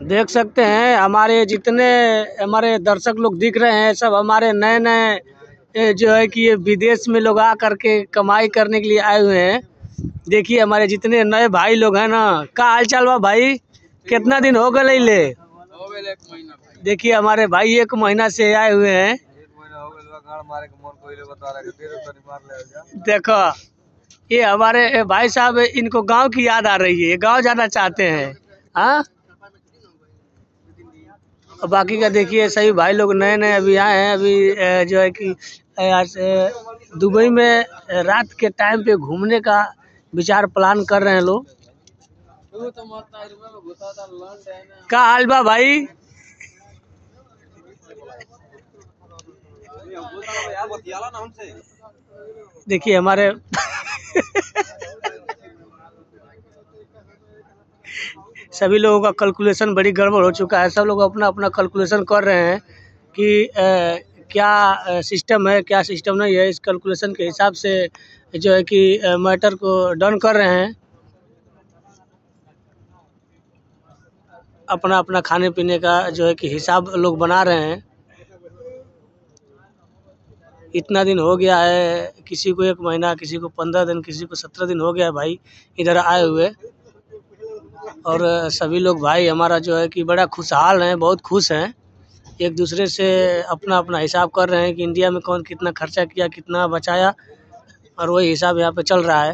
देख सकते हैं हमारे जितने हमारे दर्शक लोग दिख रहे हैं सब हमारे नए नए जो है कि ये विदेश में लोग आ करके कमाई करने के लिए आए हुए हैं। देखिए हमारे जितने नए भाई लोग हैं ना, का हाल चाल बा भाई? कितना दिन हो गए ले? देखिए हमारे भाई 1 महीना से आए हुए हैं। देखो ये हमारे भाई साहब, इनको गांव की याद आ रही है, गांव जाना चाहते हैं। हाँ, और बाकी का देखिए सभी भाई लोग नए नए अभी आए हैं। अभी जो है कि आज दुबई में रात के टाइम पे घूमने का विचार प्लान कर रहे हैं लोग। का हाल बा भाई? देखिए हमारे सभी लोगों का कैलकुलेशन बड़ी गड़बड़ हो चुका है। सब लोग अपना अपना कैलकुलेशन कर रहे हैं कि क्या सिस्टम है क्या सिस्टम नहीं है। इस कैलकुलेशन के हिसाब से जो है कि मैटर को डन कर रहे हैं। अपना अपना खाने पीने का जो है कि हिसाब लोग बना रहे हैं। इतना दिन हो गया है, किसी को 1 महीना, किसी को 15 दिन, किसी को 17 दिन हो गया है भाई इधर आए हुए। और सभी लोग भाई हमारा जो है कि बड़ा खुशहाल हैं, बहुत खुश हैं। एक दूसरे से अपना अपना हिसाब कर रहे हैं कि इंडिया में कौन कितना खर्चा किया, कितना बचाया, और वही हिसाब यहाँ पे चल रहा है।